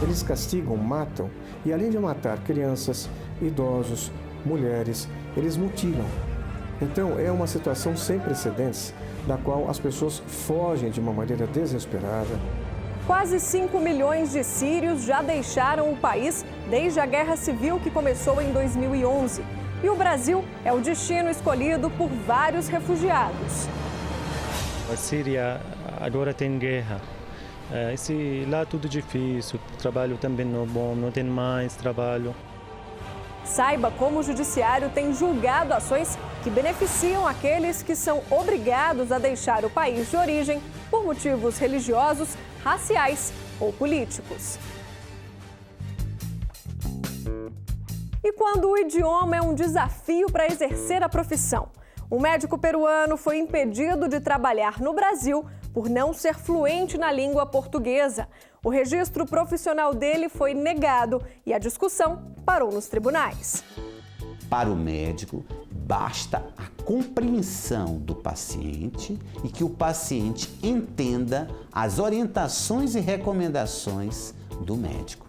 Eles castigam, matam e, além de matar crianças, idosos, mulheres, eles mutilam. Então, é uma situação sem precedentes, da qual as pessoas fogem de uma maneira desesperada. Quase 5 milhões de sírios já deixaram o país desde a Guerra Civil que começou em 2011. E o Brasil é o destino escolhido por vários refugiados. A Síria agora tem guerra. Lá tudo difícil, o trabalho também não é bom, não tem mais trabalho. Saiba como o judiciário tem julgado ações que beneficiam aqueles que são obrigados a deixar o país de origem por motivos religiosos, raciais ou políticos. E quando o idioma é um desafio para exercer a profissão? Um médico peruano foi impedido de trabalhar no Brasil por não ser fluente na língua portuguesa. O registro profissional dele foi negado e a discussão parou nos tribunais. Para o médico, basta a compreensão do paciente e que o paciente entenda as orientações e recomendações do médico.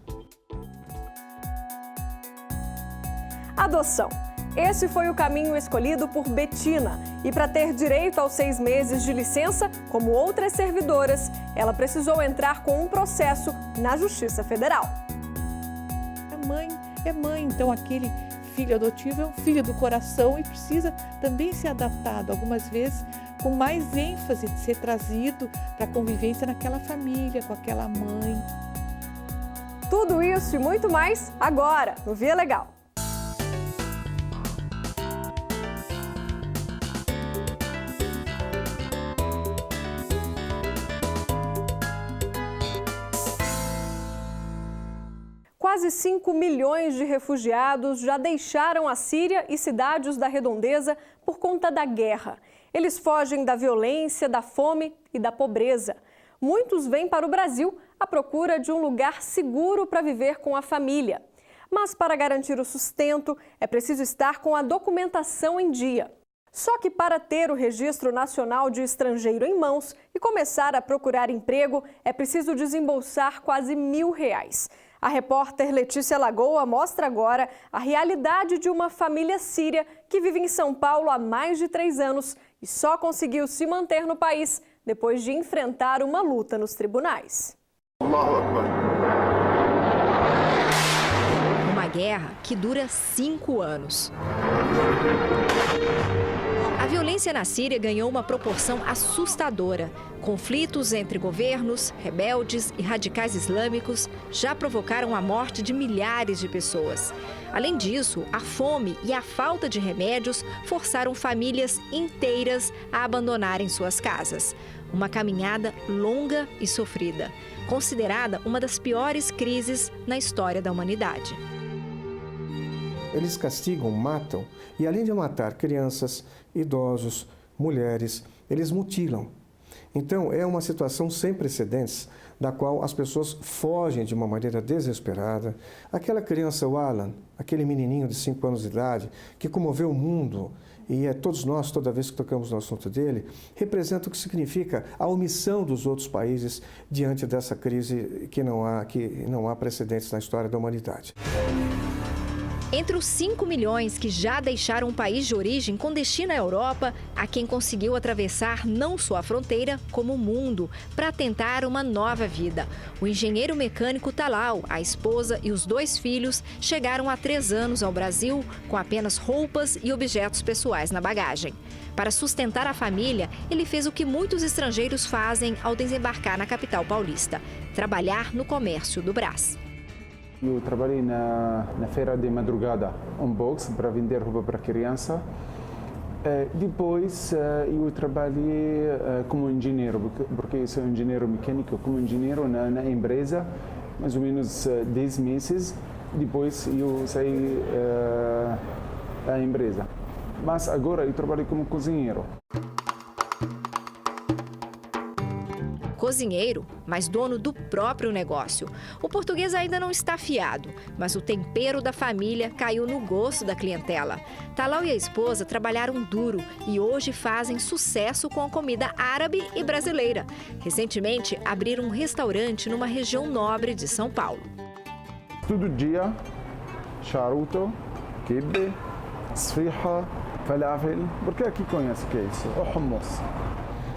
Adoção. Esse foi o caminho escolhido por Betina. E para ter direito aos 6 meses de licença, como outras servidoras, ela precisou entrar com um processo na Justiça Federal. É mãe, então aquele filho adotivo é um filho do coração e precisa também ser adaptado, algumas vezes com mais ênfase de ser trazido para a convivência naquela família, com aquela mãe. Tudo isso e muito mais agora no Via Legal. Quase 5 milhões de refugiados já deixaram a Síria e cidades da redondeza por conta da guerra. Eles fogem da violência, da fome e da pobreza. Muitos vêm para o Brasil à procura de um lugar seguro para viver com a família. Mas para garantir o sustento, é preciso estar com a documentação em dia. Só que para ter o Registro Nacional de Estrangeiro em mãos e começar a procurar emprego, é preciso desembolsar quase R$1.000. A repórter Letícia Lagoa mostra agora a realidade de uma família síria que vive em São Paulo há mais de 3 anos e só conseguiu se manter no país depois de enfrentar uma luta nos tribunais. Uma guerra que dura 5 anos. A violência na Síria ganhou uma proporção assustadora. Conflitos entre governos, rebeldes e radicais islâmicos já provocaram a morte de milhares de pessoas. Além disso, a fome e a falta de remédios forçaram famílias inteiras a abandonarem suas casas. Uma caminhada longa e sofrida, considerada uma das piores crises na história da humanidade. Eles castigam, matam e, além de matar crianças, idosos, mulheres, eles mutilam. Então, é uma situação sem precedentes, da qual as pessoas fogem de uma maneira desesperada. Aquela criança, o Alan, aquele menininho de 5 anos de idade, que comoveu o mundo, e todos nós, toda vez que tocamos no assunto dele, representa o que significa a omissão dos outros países diante dessa crise que não há precedentes na história da humanidade. Entre os 5 milhões que já deixaram o país de origem com destino à Europa, há quem conseguiu atravessar não só a fronteira, como o mundo, para tentar uma nova vida. O engenheiro mecânico Talal, a esposa e os 2 filhos chegaram há 3 anos ao Brasil com apenas roupas e objetos pessoais na bagagem. Para sustentar a família, ele fez o que muitos estrangeiros fazem ao desembarcar na capital paulista: trabalhar no comércio do Brás. Eu trabalhei na feira de madrugada, box para vender roupa para criança. Depois eu trabalhei como engenheiro, porque eu sou engenheiro mecânico, como engenheiro na empresa, mais ou menos 10 meses. Depois eu saí da empresa. Mas agora eu trabalho como cozinheiro. Cozinheiro, mas dono do próprio negócio. O português ainda não está afiado, mas o tempero da família caiu no gosto da clientela. Talal e a esposa trabalharam duro e hoje fazem sucesso com a comida árabe e brasileira. Recentemente, abriram um restaurante numa região nobre de São Paulo. Todo dia, charuto, kibe, esfirra, falafel, porque aqui conhece o que é isso, o hummus.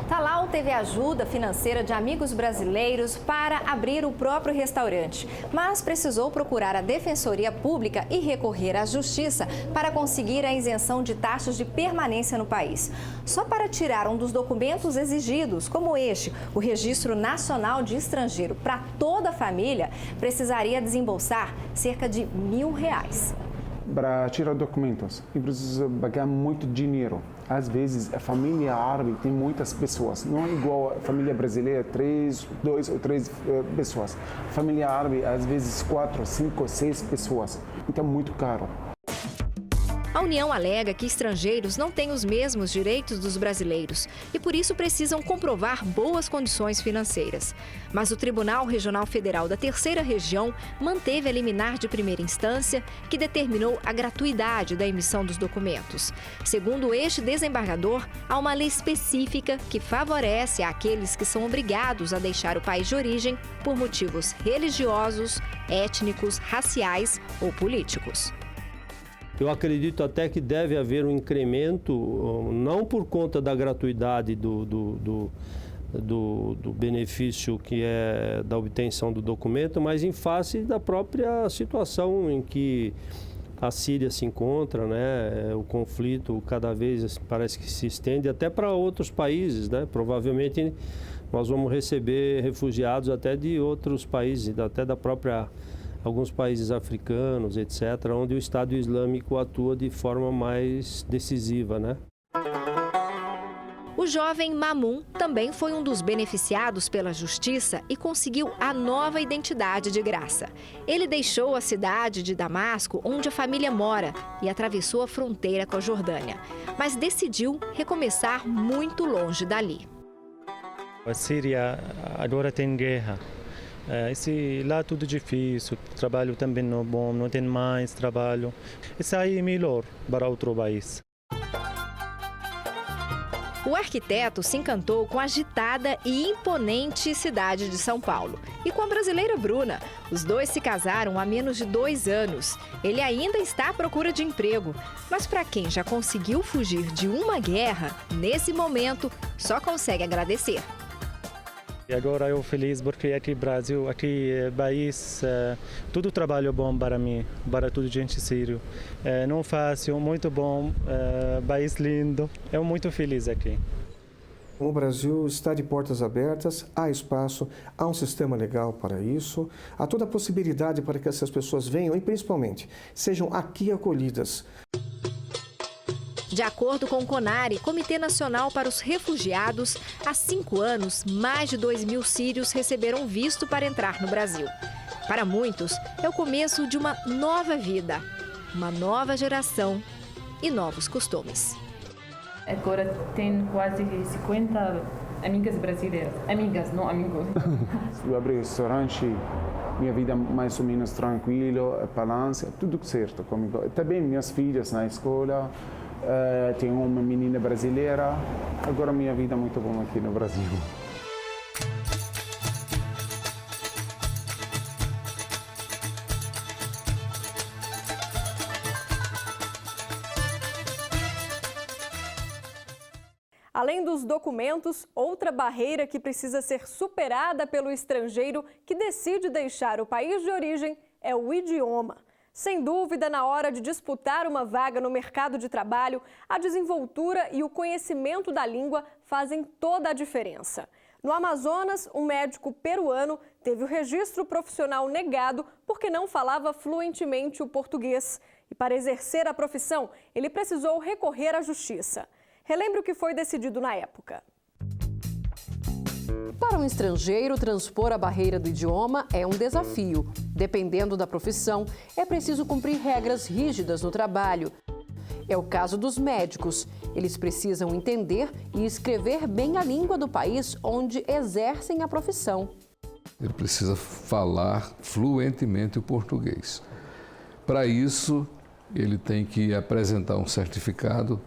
Talal teve ajuda financeira de amigos brasileiros para abrir o próprio restaurante, mas precisou procurar a Defensoria Pública e recorrer à Justiça para conseguir a isenção de taxas de permanência no país. Só para tirar um dos documentos exigidos, como este, o Registro Nacional de Estrangeiro, para toda a família, precisaria desembolsar cerca de R$1.000. Para tirar documentos, eu preciso pagar muito dinheiro. Às vezes, a família árabe tem muitas pessoas, não é igual a família brasileira, 2 ou 3 pessoas. A família árabe, às vezes, 4, 5, 6 pessoas. Então, é muito caro. A União alega que estrangeiros não têm os mesmos direitos dos brasileiros e, por isso, precisam comprovar boas condições financeiras. Mas o Tribunal Regional Federal da Terceira Região manteve a liminar de primeira instância, que determinou a gratuidade da emissão dos documentos. Segundo este desembargador, há uma lei específica que favorece aqueles que são obrigados a deixar o país de origem por motivos religiosos, étnicos, raciais ou políticos. Eu acredito até que deve haver um incremento, não por conta da gratuidade do benefício que é da obtenção do documento, mas em face da própria situação em que a Síria se encontra, né? O conflito cada vez parece que se estende até para outros países, né? Provavelmente nós vamos receber refugiados até de outros países, até da própria... alguns países africanos, etc., onde o Estado Islâmico atua de forma mais decisiva, né? O jovem Mamun também foi um dos beneficiados pela Justiça e conseguiu a nova identidade de graça. Ele deixou a cidade de Damasco, onde a família mora, e atravessou a fronteira com a Jordânia. Mas decidiu recomeçar muito longe dali. A Síria agora tem guerra. Lá tudo difícil, trabalho também não bom, não tem mais trabalho. Isso aí é melhor para outro país. O arquiteto se encantou com a agitada e imponente cidade de São Paulo e com a brasileira Bruna. Os dois se casaram há menos de 2 anos. Ele ainda está à procura de emprego, mas para quem já conseguiu fugir de uma guerra, nesse momento, só consegue agradecer. E agora eu feliz porque aqui Brasil, aqui país, tudo trabalho bom para mim, para tudo gente sírio. Não fácil, muito bom, país lindo. Eu muito feliz aqui. O Brasil está de portas abertas, há espaço, há um sistema legal para isso, há toda a possibilidade para que essas pessoas venham e, principalmente, sejam aqui acolhidas. De acordo com o CONARE, Comitê Nacional para os Refugiados, há 5 anos, mais de 2.000 sírios receberam visto para entrar no Brasil. Para muitos, é o começo de uma nova vida, uma nova geração e novos costumes. Agora tem quase 50 amigas brasileiras. Amigas, não amigos. Eu abri restaurante, minha vida mais ou menos tranquila, balança, tudo certo comigo. Também minhas filhas na escola. Tenho uma menina brasileira, agora minha vida é muito boa aqui no Brasil. Além dos documentos, outra barreira que precisa ser superada pelo estrangeiro que decide deixar o país de origem é o idioma. Sem dúvida, na hora de disputar uma vaga no mercado de trabalho, a desenvoltura e o conhecimento da língua fazem toda a diferença. No Amazonas, um médico peruano teve o registro profissional negado porque não falava fluentemente o português. E para exercer a profissão, ele precisou recorrer à justiça. Relembre o que foi decidido na época. Para um estrangeiro, transpor a barreira do idioma é um desafio. Dependendo da profissão, é preciso cumprir regras rígidas no trabalho. É o caso dos médicos. Eles precisam entender e escrever bem a língua do país onde exercem a profissão. Ele precisa falar fluentemente o português. Para isso, ele tem que apresentar um certificado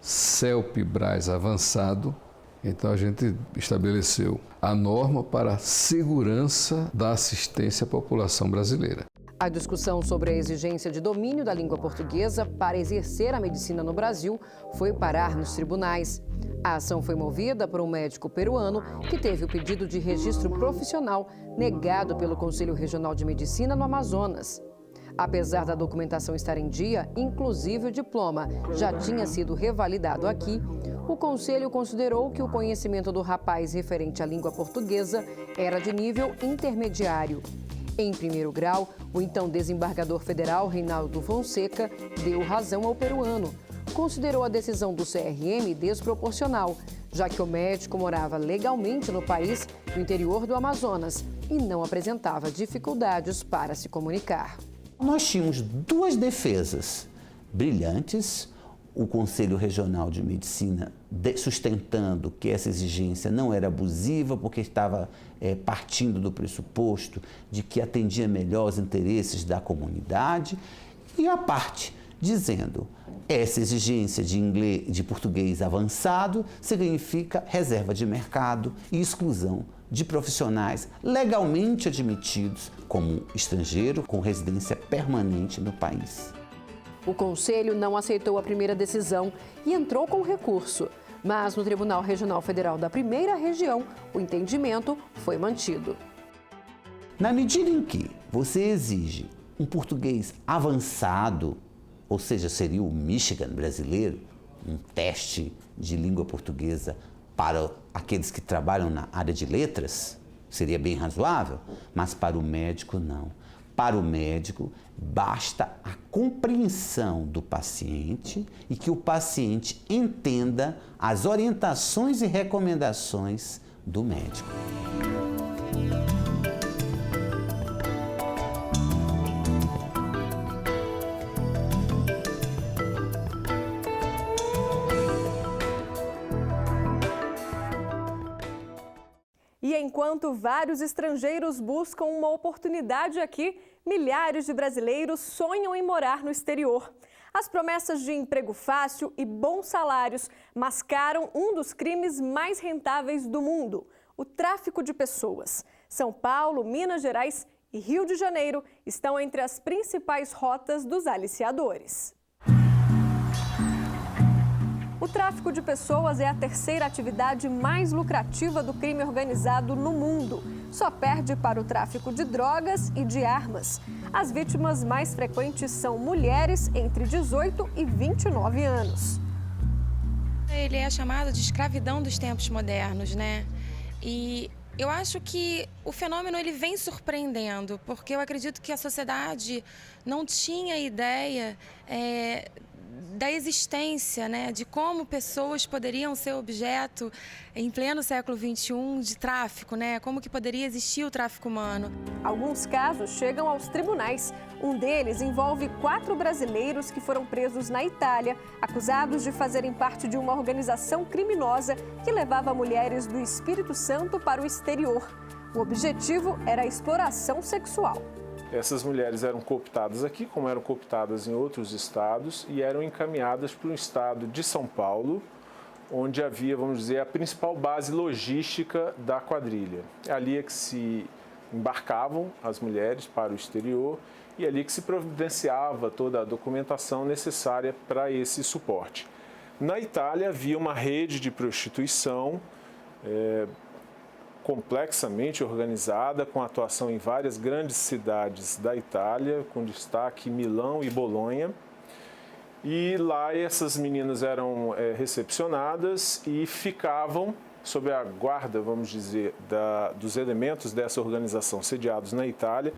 CELP-BRAS avançado. Então, a gente estabeleceu a norma para a segurança da assistência à população brasileira. A discussão sobre a exigência de domínio da língua portuguesa para exercer a medicina no Brasil foi parar nos tribunais. A ação foi movida por um médico peruano que teve o pedido de registro profissional negado pelo Conselho Regional de Medicina no Amazonas. Apesar da documentação estar em dia, inclusive o diploma já tinha sido revalidado aqui, o Conselho considerou que o conhecimento do rapaz referente à língua portuguesa era de nível intermediário. Em primeiro grau, o então desembargador federal Reinaldo Fonseca deu razão ao peruano. Considerou a decisão do CRM desproporcional, já que o médico morava legalmente no país, no interior do Amazonas, e não apresentava dificuldades para se comunicar. Nós tínhamos duas defesas brilhantes, o Conselho Regional de Medicina sustentando que essa exigência não era abusiva, porque estava partindo do pressuposto de que atendia melhor os interesses da comunidade, e a parte dizendo essa exigência de português avançado significa reserva de mercado e exclusão de profissionais legalmente admitidos como estrangeiro com residência permanente no país. O Conselho não aceitou a primeira decisão e entrou com recurso. Mas no Tribunal Regional Federal da Primeira Região, o entendimento foi mantido. Na medida em que você exige um português avançado, ou seja, seria o Michigan brasileiro, um teste de língua portuguesa para aqueles que trabalham na área de letras, seria bem razoável, mas para o médico não. Para o médico, basta a compreensão do paciente e que o paciente entenda as orientações e recomendações do médico. E enquanto vários estrangeiros buscam uma oportunidade aqui, milhares de brasileiros sonham em morar no exterior. As promessas de emprego fácil e bons salários mascaram um dos crimes mais rentáveis do mundo, o tráfico de pessoas. São Paulo, Minas Gerais e Rio de Janeiro estão entre as principais rotas dos aliciadores. O tráfico de pessoas é a terceira atividade mais lucrativa do crime organizado no mundo. Só perde para o tráfico de drogas e de armas. As vítimas mais frequentes são mulheres entre 18 e 29 anos. Ele é chamado de escravidão dos tempos modernos, né? E eu acho que o fenômeno ele vem surpreendendo, porque eu acredito que a sociedade não tinha ideia da existência, né, de como pessoas poderiam ser objeto em pleno século XXI de tráfico, né, como que poderia existir o tráfico humano. Alguns casos chegam aos tribunais. Um deles envolve 4 brasileiros que foram presos na Itália, acusados de fazerem parte de uma organização criminosa que levava mulheres do Espírito Santo para o exterior. O objetivo era a exploração sexual. Essas mulheres eram cooptadas aqui, como eram cooptadas em outros estados, e eram encaminhadas para o estado de São Paulo, onde havia, vamos dizer, a principal base logística da quadrilha. É ali que se embarcavam as mulheres para o exterior e é ali que se providenciava toda a documentação necessária para esse suporte. Na Itália havia uma rede de prostituição complexamente organizada, com atuação em várias grandes cidades da Itália, com destaque Milão e Bolonha. E lá essas meninas eram recepcionadas e ficavam sob a guarda, vamos dizer, dos elementos dessa organização sediados na Itália.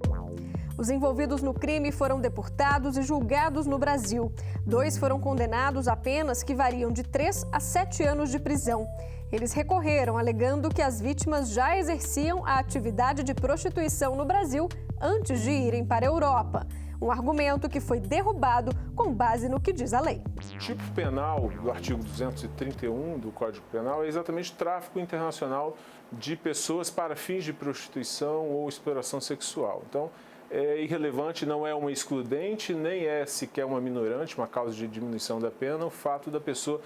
Os envolvidos no crime foram deportados e julgados no Brasil. 2 foram condenados a penas que variam de 3 a 7 anos de prisão. Eles recorreram, alegando que as vítimas já exerciam a atividade de prostituição no Brasil antes de irem para a Europa. Um argumento que foi derrubado com base no que diz a lei. O tipo penal do artigo 231 do Código Penal é exatamente tráfico internacional de pessoas para fins de prostituição ou exploração sexual. Então, é irrelevante, não é uma excludente, nem é sequer uma minorante, uma causa de diminuição da pena, o fato da pessoa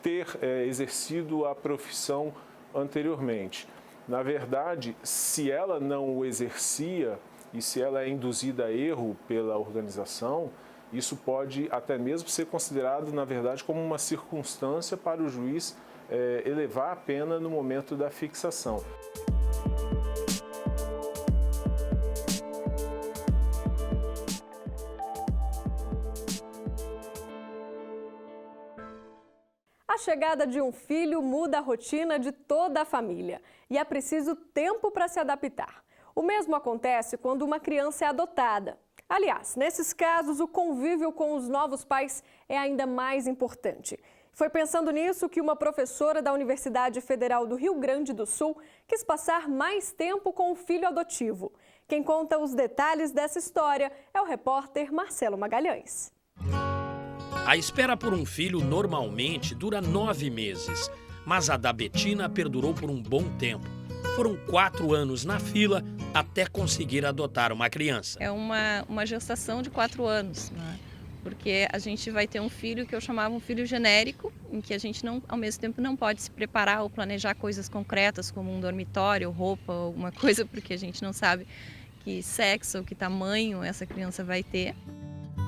ter exercido a profissão anteriormente. Na verdade, se ela não o exercia, e se ela é induzida a erro pela organização, isso pode até mesmo ser considerado, na verdade, como uma circunstância para o juiz elevar a pena no momento da fixação. A chegada de um filho muda a rotina de toda a família e é preciso tempo para se adaptar. O mesmo acontece quando uma criança é adotada. Aliás, nesses casos, o convívio com os novos pais é ainda mais importante. Foi pensando nisso que uma professora da Universidade Federal do Rio Grande do Sul quis passar mais tempo com o filho adotivo. Quem conta os detalhes dessa história é o repórter Marcelo Magalhães. A espera por um filho normalmente dura 9 meses, mas a da Betina perdurou por um bom tempo. Foram 4 anos na fila até conseguir adotar uma criança. É uma gestação de 4 anos, né? Porque a gente vai ter um filho que eu chamava um filho genérico, em que a gente não, ao mesmo tempo não pode se preparar ou planejar coisas concretas como um dormitório, roupa, alguma coisa, porque a gente não sabe que sexo ou que tamanho essa criança vai ter.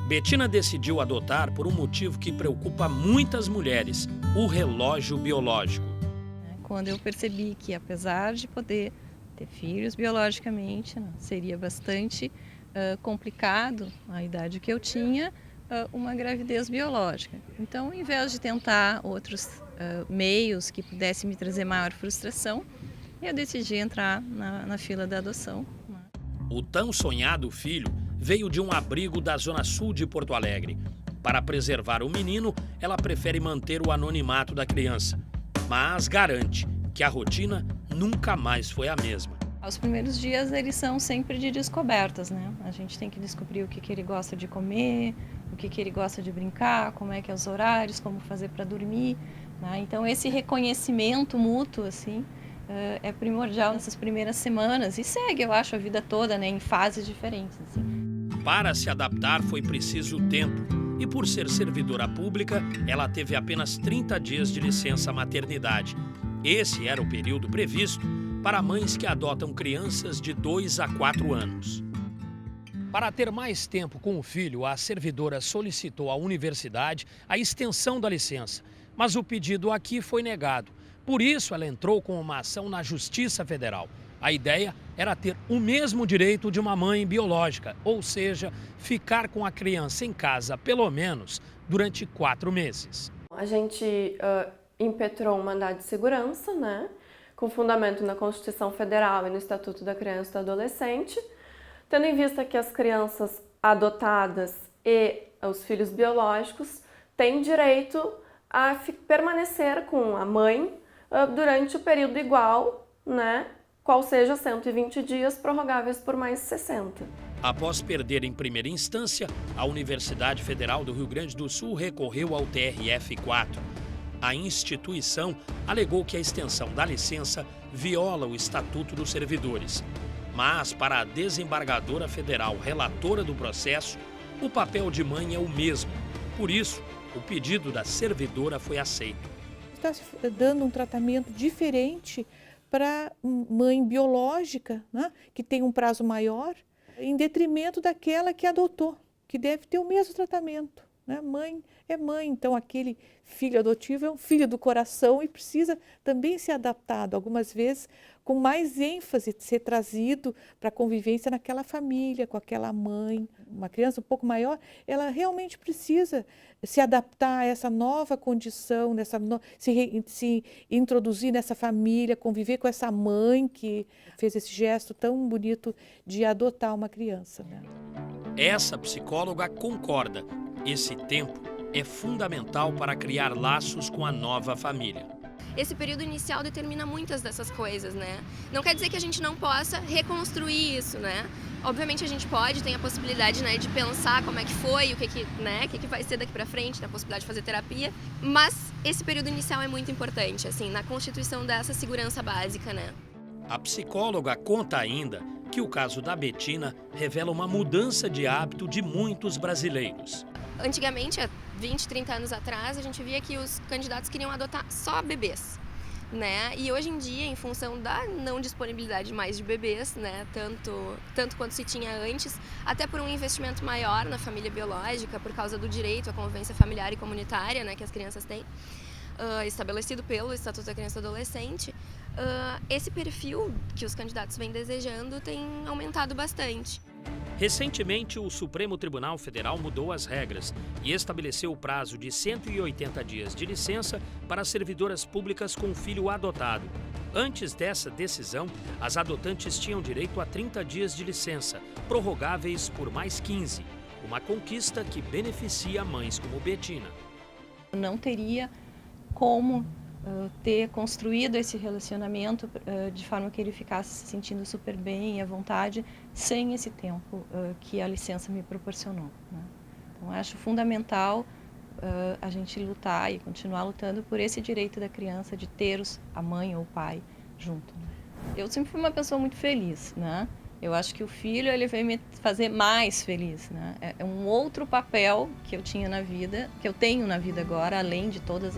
Betina decidiu adotar por um motivo que preocupa muitas mulheres, o relógio biológico. Quando eu percebi que, apesar de poder ter filhos biologicamente, seria bastante complicado a idade que eu tinha, uma gravidez biológica. Então, ao invés de tentar outros meios que pudessem me trazer maior frustração, eu decidi entrar na fila da adoção. O tão sonhado filho veio de um abrigo da zona sul de Porto Alegre. Para preservar o menino, ela prefere manter o anonimato da criança, mas garante que a rotina nunca mais foi a mesma. Os primeiros dias eles são sempre de descobertas, né? A gente tem que descobrir o que ele gosta de comer, o que ele gosta de brincar, como é que é os horários, como fazer para dormir, né? Então esse reconhecimento mútuo, assim, é primordial nessas primeiras semanas e segue, eu acho, a vida toda, né, em fases diferentes, assim. Para se adaptar foi preciso tempo e, por ser servidora pública, ela teve apenas 30 dias de licença maternidade. Esse era o período previsto para mães que adotam crianças de 2 a 4 anos. Para ter mais tempo com o filho, a servidora solicitou à universidade a extensão da licença, mas o pedido aqui foi negado. Por isso, ela entrou com uma ação na Justiça Federal. A ideia era ter o mesmo direito de uma mãe biológica, ou seja, ficar com a criança em casa pelo menos durante 4 meses. A gente impetrou um mandado de segurança, né, com fundamento na Constituição Federal e no Estatuto da Criança e do Adolescente, tendo em vista que as crianças adotadas e os filhos biológicos têm direito a permanecer com a mãe durante o período igual, né, qual seja 120 dias prorrogáveis por mais 60. Após perder em primeira instância, a Universidade Federal do Rio Grande do Sul recorreu ao TRF4. A instituição alegou que a extensão da licença viola o Estatuto dos Servidores. Mas, para a desembargadora federal relatora do processo, o papel de mãe é o mesmo. Por isso, o pedido da servidora foi aceito. Está se dando um tratamento diferente para mãe biológica, né, que tem um prazo maior, em detrimento daquela que adotou, que deve ter o mesmo tratamento, né? Mãe é mãe, então aquele filho adotivo é um filho do coração e precisa também ser adaptado, algumas vezes com mais ênfase, de ser trazido para a convivência naquela família, com aquela mãe. Uma criança um pouco maior, ela realmente precisa se adaptar a essa nova condição, se introduzir nessa família, conviver com essa mãe que fez esse gesto tão bonito de adotar uma criança, né? Essa psicóloga concorda. Esse tempo é fundamental para criar laços com a nova família. Esse período inicial determina muitas dessas coisas, né? Não quer dizer que a gente não possa reconstruir isso, né? Obviamente a gente pode, tem a possibilidade, né, de pensar como é que foi, o que vai ser daqui para frente, a possibilidade de fazer terapia, mas esse período inicial é muito importante, assim, na constituição dessa segurança básica, né? A psicóloga conta ainda que o caso da Betina revela uma mudança de hábito de muitos brasileiros. Antigamente, há 20, 30 anos atrás, a gente via que os candidatos queriam adotar só bebês. né? E hoje em dia, em função da não disponibilidade mais de bebês, né? Tanto quanto se tinha antes, até por um investimento maior na família biológica, por causa do direito à convivência familiar e comunitária, né, que as crianças têm, estabelecido pelo Estatuto da Criança e do Adolescente, esse perfil que os candidatos vêm desejando tem aumentado bastante. Recentemente, o Supremo Tribunal Federal mudou as regras e estabeleceu o prazo de 180 dias de licença para servidoras públicas com filho adotado. Antes dessa decisão, as adotantes tinham direito a 30 dias de licença, prorrogáveis por mais 15. Uma conquista que beneficia mães como Betina. Não teria como ter construído esse relacionamento de forma que ele ficasse se sentindo super bem e à vontade, sem esse tempo que a licença me proporcionou, né? Então, acho fundamental a gente lutar e continuar lutando por esse direito da criança de ter a mãe ou o pai junto, né? Eu sempre fui uma pessoa muito feliz, né? Eu acho que o filho ele veio me fazer mais feliz, né? É um outro papel que eu tinha na vida, que eu tenho na vida agora, além de todas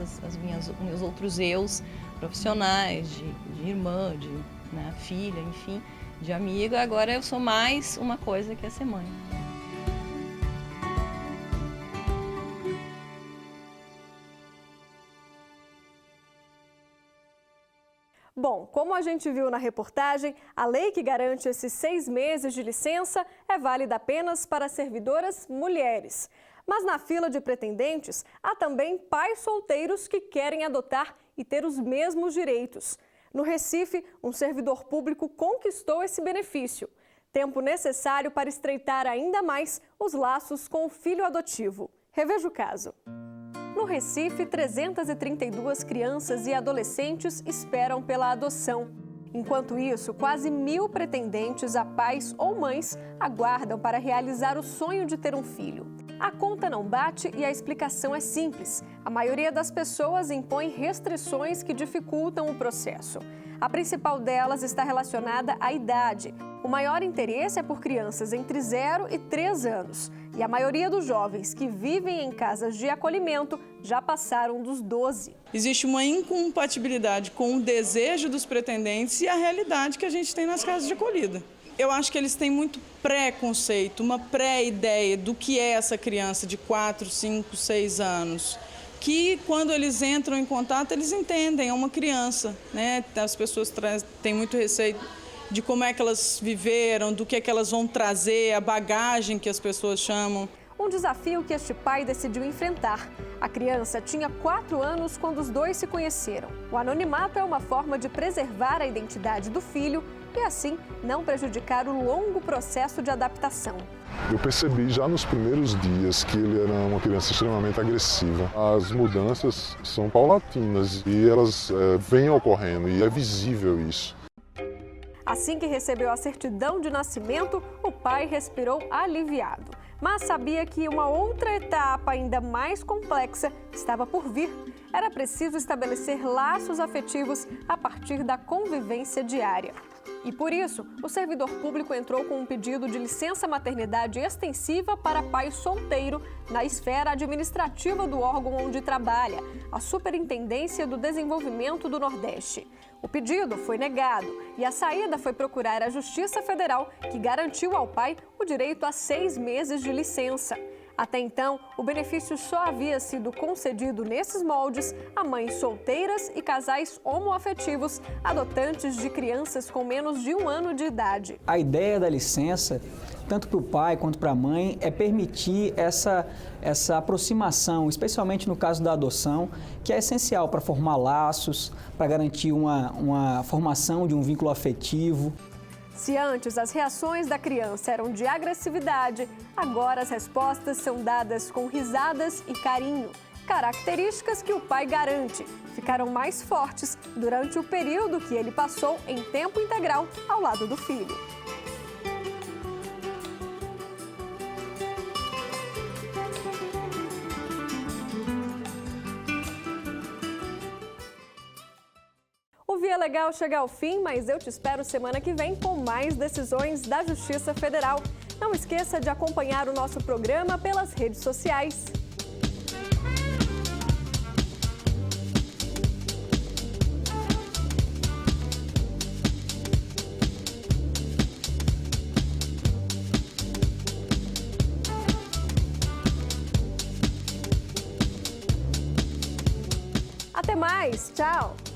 meus outros eus profissionais, de irmã, de filha, enfim, de amiga. Agora eu sou mais uma coisa que é ser mãe. Bom, como a gente viu na reportagem, a lei que garante esses 6 meses de licença é válida apenas para servidoras mulheres. Mas na fila de pretendentes, há também pais solteiros que querem adotar e ter os mesmos direitos. No Recife, um servidor público conquistou esse benefício. Tempo necessário para estreitar ainda mais os laços com o filho adotivo. Reveja o caso. No Recife, 332 crianças e adolescentes esperam pela adoção. Enquanto isso, quase 1.000 pretendentes a pais ou mães aguardam para realizar o sonho de ter um filho. A conta não bate e a explicação é simples. A maioria das pessoas impõe restrições que dificultam o processo. A principal delas está relacionada à idade. O maior interesse é por crianças entre 0 e 3 anos. E a maioria dos jovens que vivem em casas de acolhimento já passaram dos 12. Existe uma incompatibilidade com o desejo dos pretendentes e a realidade que a gente tem nas casas de acolhida. Eu acho que eles têm muito preconceito, uma pré-ideia do que é essa criança de 4, 5, 6 anos. Que quando eles entram em contato, eles entendem, é uma criança, né? As pessoas têm muito receio de como é que elas viveram, do que é que elas vão trazer, a bagagem que as pessoas chamam. Um desafio que este pai decidiu enfrentar. A criança tinha 4 anos quando os dois se conheceram. O anonimato é uma forma de preservar a identidade do filho e, assim, não prejudicar o longo processo de adaptação. Eu percebi já nos primeiros dias que ele era uma criança extremamente agressiva. As mudanças são paulatinas e elas vêm ocorrendo e é visível isso. Assim que recebeu a certidão de nascimento, o pai respirou aliviado. Mas sabia que uma outra etapa ainda mais complexa estava por vir. Era preciso estabelecer laços afetivos a partir da convivência diária. E por isso, o servidor público entrou com um pedido de licença maternidade extensiva para pai solteiro na esfera administrativa do órgão onde trabalha, a Superintendência do Desenvolvimento do Nordeste. O pedido foi negado e a saída foi procurar a Justiça Federal, que garantiu ao pai o direito a 6 meses de licença. Até então, o benefício só havia sido concedido nesses moldes a mães solteiras e casais homoafetivos, adotantes de crianças com menos de 1 ano de idade. A ideia da licença, tanto para o pai quanto para a mãe, é permitir essa aproximação, especialmente no caso da adoção, que é essencial para formar laços, para garantir uma formação de um vínculo afetivo. Se antes as reações da criança eram de agressividade, agora as respostas são dadas com risadas e carinho. Características que o pai garante ficaram mais fortes durante o período que ele passou em tempo integral ao lado do filho. O Via Legal chega ao fim, mas eu te espero semana que vem com mais decisões da Justiça Federal. Não esqueça de acompanhar o nosso programa pelas redes sociais. Até mais, tchau!